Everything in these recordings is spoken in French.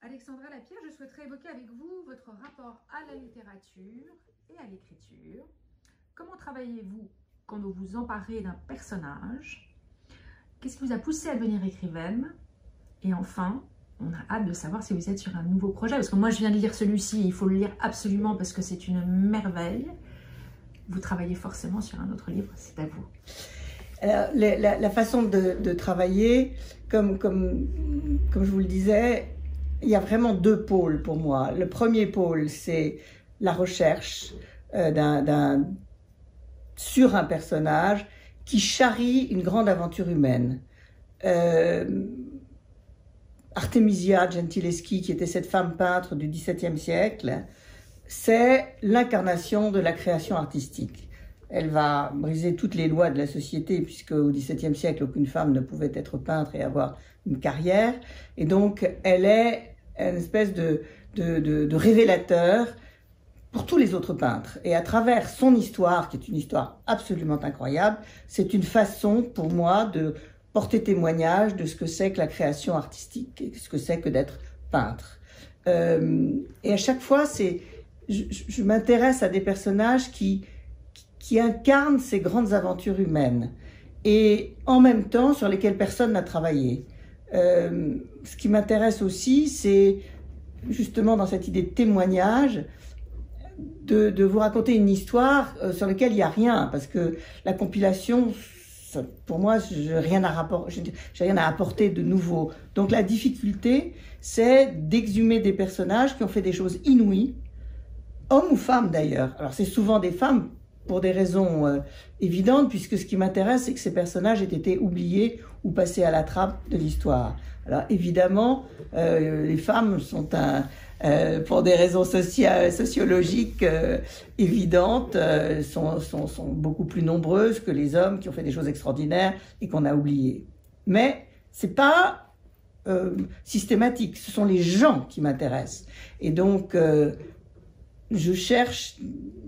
Alexandra Lapierre, je souhaiterais évoquer avec vous votre rapport à la littérature et à l'écriture. Comment travaillez-vous quand vous vous emparez d'un personnage? Qu'est-ce qui vous a poussé à devenir écrivaine? Et enfin, on a hâte de savoir si vous êtes sur un nouveau projet, parce que moi je viens de lire celui-ci et il faut le lire absolument parce que c'est une merveille. Vous travaillez forcément sur un autre livre, c'est à vous. Alors, la façon de travailler, comme je vous le disais, il y a vraiment deux pôles pour moi. Le premier pôle, c'est la recherche sur un personnage qui charrie une grande aventure humaine. Artemisia Gentileschi, qui était cette femme peintre du XVIIe siècle, c'est l'incarnation de la création artistique. Elle va briser toutes les lois de la société, puisque au XVIIe siècle, aucune femme ne pouvait être peintre et avoir une carrière. Et donc, elle est une espèce de révélateur pour tous les autres peintres. Et à travers son histoire, qui est une histoire absolument incroyable, c'est une façon pour moi de porter témoignage de ce que c'est que la création artistique, et ce que c'est que d'être peintre. Et à chaque fois, je m'intéresse à des personnages qui incarnent ces grandes aventures humaines et en même temps sur lesquelles personne n'a travaillé. Ce qui m'intéresse aussi, c'est justement dans cette idée de témoignage, de vous raconter une histoire sur laquelle il n'y a rien, parce que la compilation, pour moi, j'ai rien à apporter de nouveau. Donc la difficulté, c'est d'exhumer des personnages qui ont fait des choses inouïes, hommes ou femmes d'ailleurs. Alors c'est souvent des femmes, pour des raisons évidentes, puisque ce qui m'intéresse, c'est que ces personnages aient été oubliés ou passés à la trappe de l'histoire. Alors évidemment, les femmes sont pour des raisons sociologiques évidentes, sont beaucoup plus nombreuses que les hommes qui ont fait des choses extraordinaires et qu'on a oubliées. Mais c'est pas systématique, ce sont les gens qui m'intéressent. Et donc, je cherche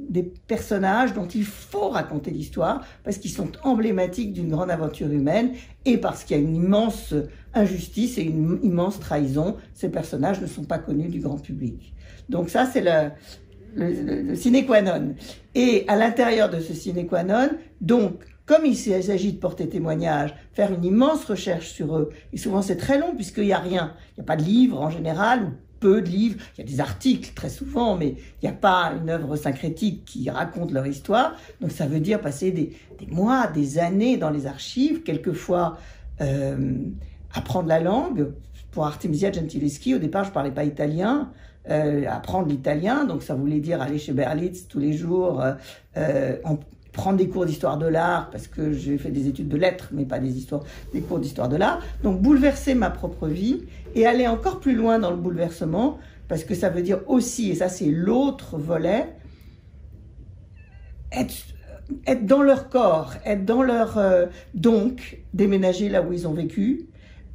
des personnages dont il faut raconter l'histoire parce qu'ils sont emblématiques d'une grande aventure humaine et parce qu'il y a une immense injustice et une immense trahison. Ces personnages ne sont pas connus du grand public. Donc ça, c'est le sine qua non. Et à l'intérieur de ce sine qua non, donc, comme il s'agit de porter témoignage, faire une immense recherche sur eux, et souvent c'est très long puisqu'il n'y a rien, il n'y a pas de livre en général, peu de livres, il y a des articles très souvent, mais il n'y a pas une œuvre syncrétique qui raconte leur histoire. Donc ça veut dire passer des mois, des années dans les archives, quelquefois apprendre la langue. Pour Artemisia Gentileschi, au départ je ne parlais pas italien, apprendre l'italien, donc ça voulait dire aller chez Berlitz tous les jours, prendre des cours d'histoire de l'art, parce que j'ai fait des études de lettres, mais pas des cours d'histoire de l'art. Donc bouleverser ma propre vie et aller encore plus loin dans le bouleversement, parce que ça veut dire aussi, et ça c'est l'autre volet, être dans leur corps, être dans leur... donc, déménager là où ils ont vécu,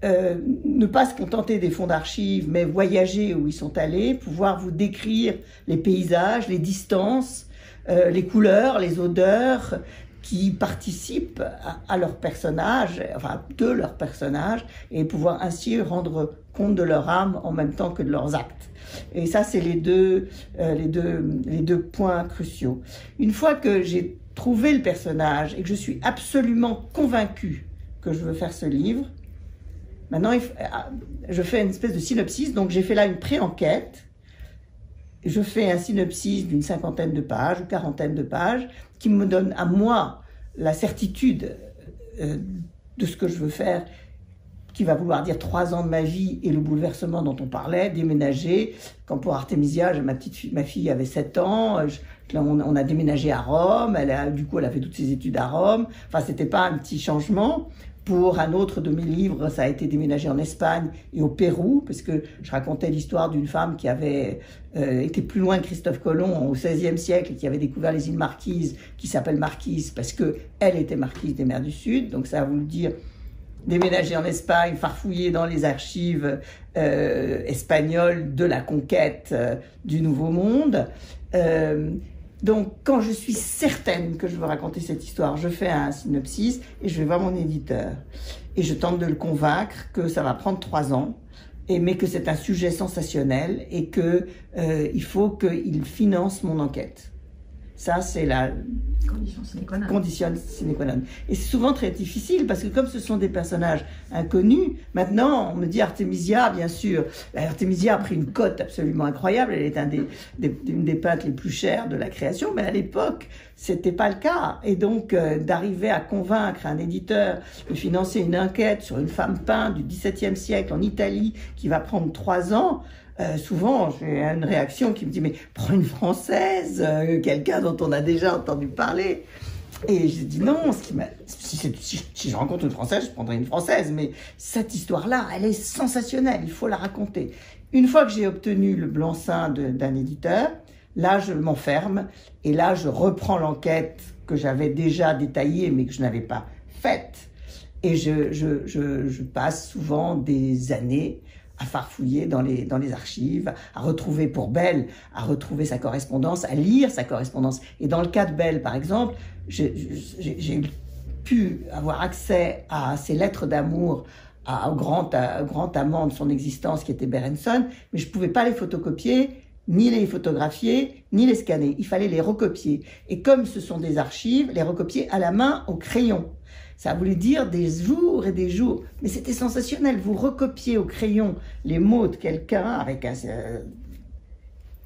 ne pas se contenter des fonds d'archives, mais voyager où ils sont allés, pouvoir vous décrire les paysages, les distances, les couleurs, les odeurs qui participent à leur personnage, enfin de leur personnage, et pouvoir ainsi rendre compte de leur âme en même temps que de leurs actes. Et ça, c'est les deux points cruciaux. Une fois que j'ai trouvé le personnage et que je suis absolument convaincue que je veux faire ce livre, maintenant je fais une espèce de synopsis. Donc j'ai fait là une pré-enquête. Je fais un synopsis d'une 50aine de pages ou 40aine de pages qui me donne à moi la certitude de ce que je veux faire, qui va vouloir dire 3 ans de ma vie et le bouleversement dont on parlait, déménager. Quand pour Artemisia, ma fille avait 7 ans, on a déménagé à Rome, du coup elle a fait toutes ses études à Rome. Enfin, c'était pas un petit changement. Pour un autre de mes livres, ça a été déménagé en Espagne et au Pérou, parce que je racontais l'histoire d'une femme qui avait été plus loin que Christophe Colomb au XVIe siècle et qui avait découvert les îles Marquises, qui s'appellent Marquises parce qu'elle était marquise des mers du Sud. Donc ça a voulu dire déménager en Espagne, farfouiller dans les archives espagnoles de la conquête du Nouveau Monde. Donc, quand je suis certaine que je veux raconter cette histoire, je fais un synopsis et je vais voir mon éditeur. Et je tente de le convaincre que ça va prendre 3 ans mais que c'est un sujet sensationnel et que il faut qu'il finance mon enquête. Ça, c'est la condition sine qua non. Et c'est souvent très difficile parce que comme ce sont des personnages inconnus, maintenant on me dit Artemisia, bien sûr. Artemisia a pris une cote absolument incroyable. Elle est une des peintres les plus chères de la création, mais à l'époque, c'était pas le cas. Et donc, d'arriver à convaincre un éditeur de financer une enquête sur une femme peintre du XVIIe siècle en Italie qui va prendre 3 ans, souvent, j'ai une réaction qui me dit « Mais prends une Française, quelqu'un dont on a déjà entendu parler. » Et j'ai dit non, si je rencontre une Française, je prendrai une Française. Mais cette histoire-là, elle est sensationnelle, il faut la raconter. Une fois que j'ai obtenu le blanc-seing d'un éditeur, là, je m'enferme et là, je reprends l'enquête que j'avais déjà détaillée, mais que je n'avais pas faite. Et je passe souvent des années à farfouiller dans les archives, à retrouver pour Belle, à retrouver sa correspondance, à lire sa correspondance. Et dans le cas de Belle, par exemple, j'ai pu avoir accès à ses lettres d'amour au grand amant de son existence qui était Berenson, mais je ne pouvais pas les photocopier, ni les photographier, ni les scanner. Il fallait les recopier. Et comme ce sont des archives, les recopier à la main au crayon. Ça voulait dire des jours et des jours. Mais c'était sensationnel. Vous recopiez au crayon les mots de quelqu'un avec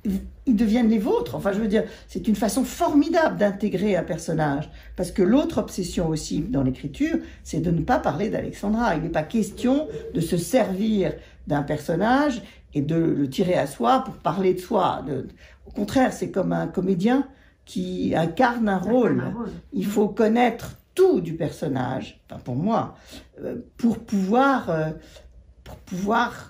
ils deviennent les vôtres. Enfin, je veux dire, c'est une façon formidable d'intégrer un personnage. Parce que l'autre obsession aussi dans l'écriture, c'est de ne pas parler d'Alexandra. Il n'est pas question de se servir d'un personnage et de le tirer à soi pour parler de soi. Au contraire, c'est comme un comédien qui incarne un rôle. Il faut connaître tout du personnage, enfin pour moi, pour pouvoir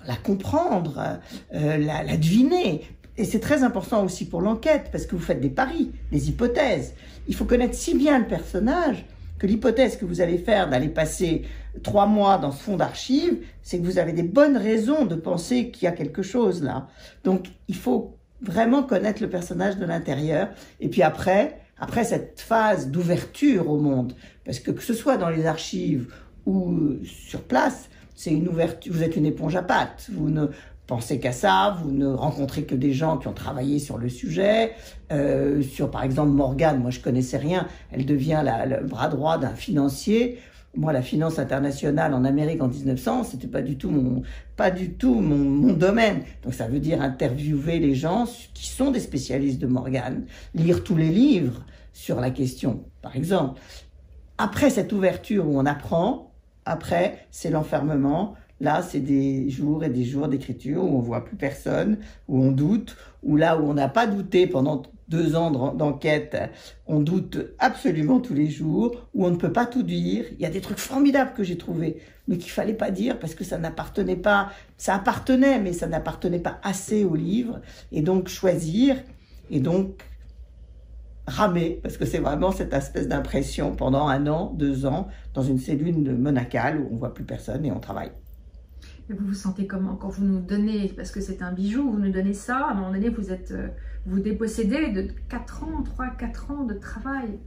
la comprendre, la deviner. Et c'est très important aussi pour l'enquête, parce que vous faites des paris, des hypothèses. Il faut connaître si bien le personnage que l'hypothèse que vous allez faire d'aller passer 3 mois dans ce fonds d'archives, c'est que vous avez des bonnes raisons de penser qu'il y a quelque chose là. Donc il faut vraiment connaître le personnage de l'intérieur. Et puis après cette phase d'ouverture au monde, parce que ce soit dans les archives ou sur place, c'est une ouverture, vous êtes une éponge à pâte, vous ne pensez qu'à ça, vous ne rencontrez que des gens qui ont travaillé sur le sujet, sur par exemple Morgane, moi je connaissais rien, elle devient le bras droit d'un financier. Moi, la finance internationale en Amérique en 1900, c'était pas du tout mon domaine. Donc, ça veut dire interviewer les gens qui sont des spécialistes de Morgane, lire tous les livres sur la question, par exemple. Après cette ouverture où on apprend, après, c'est l'enfermement. Là, c'est des jours et des jours d'écriture où on voit plus personne, où on doute, où là où on n'a pas douté pendant 2 ans d'enquête, on doute absolument tous les jours, où on ne peut pas tout dire. Il y a des trucs formidables que j'ai trouvés, mais qu'il fallait pas dire parce que ça n'appartenait pas, ça appartenait, mais ça n'appartenait pas assez au livre. Et donc choisir, et donc ramer, parce que c'est vraiment cette espèce d'impression pendant 1 an, 2 ans, dans une cellule monacale où on voit plus personne et on travaille. Et vous vous sentez comment quand vous nous donnez, parce que c'est un bijou, vous nous donnez ça, à un moment donné vous dépossédez de 3-4 ans de travail.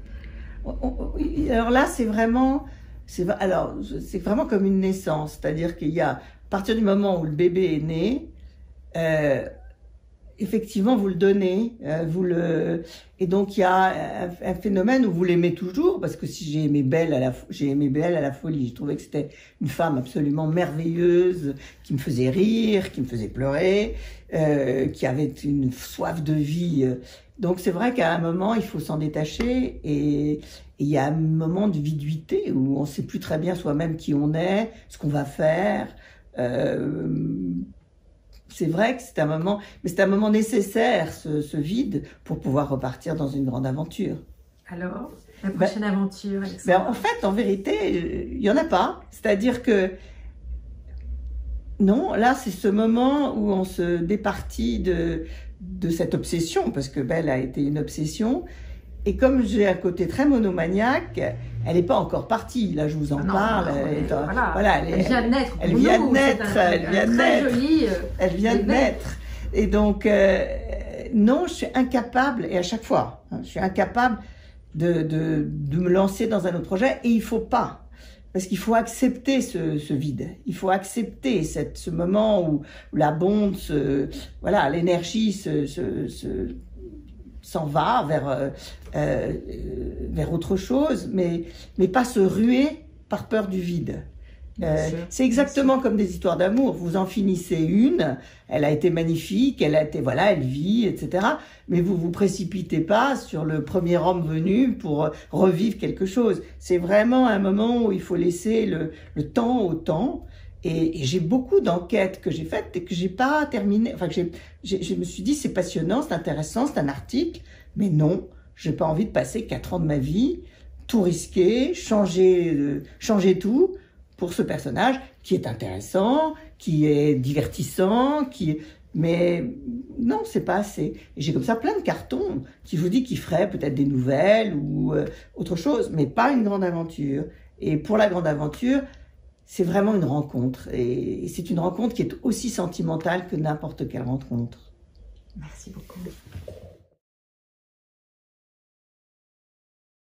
Alors là, c'est vraiment comme une naissance, c'est-à-dire qu'il y a, à partir du moment où le bébé est né, effectivement, vous le donnez, et donc il y a un phénomène où vous l'aimez toujours, parce que si j'ai aimé Belle à la folie, je trouvais que c'était une femme absolument merveilleuse, qui me faisait rire, qui me faisait pleurer, qui avait une soif de vie. Donc c'est vrai qu'à un moment, il faut s'en détacher, et il y a un moment de viduité où on ne sait plus très bien soi-même qui on est, ce qu'on va faire. C'est vrai que c'est un moment, mais c'est un moment nécessaire, ce vide, pour pouvoir repartir dans une grande aventure. Alors, la prochaine aventure, Alexandra? En fait, en vérité, il n'y en a pas. C'est-à-dire que, non, là, c'est ce moment où on se départit de cette obsession, parce que Belle a été une obsession. Et comme j'ai un côté très monomaniaque, elle n'est pas encore partie. Là, je vous en parle. Elle vient de naître. Elle vient de naître. Elle vient de naître. Et donc, non, je suis incapable, et à chaque fois, je suis incapable de me lancer dans un autre projet. Et il ne faut pas. parce qu'il faut accepter ce vide. Il faut accepter ce moment où la bonde, voilà, l'énergie s'en va vers autre chose, mais pas se ruer par peur du vide. C'est exactement comme des histoires d'amour. Vous en finissez une, elle a été magnifique, voilà, elle vit, etc. Mais vous vous précipitez pas sur le premier homme venu pour revivre quelque chose. C'est vraiment un moment où il faut laisser le temps au temps. Et j'ai beaucoup d'enquêtes que j'ai faites et que j'ai pas terminées. Enfin, je me suis dit, c'est passionnant, c'est intéressant, c'est un article. Mais non, j'ai pas envie de passer 4 ans de ma vie, tout risquer, changer tout, pour ce personnage qui est intéressant, qui est divertissant, mais non, c'est pas assez. Et j'ai comme ça plein de cartons qui vous dit qu'ils feraient peut-être des nouvelles ou autre chose, mais pas une grande aventure. Et pour la grande aventure, c'est vraiment une rencontre. Et c'est une rencontre qui est aussi sentimentale que n'importe quelle rencontre. Merci beaucoup.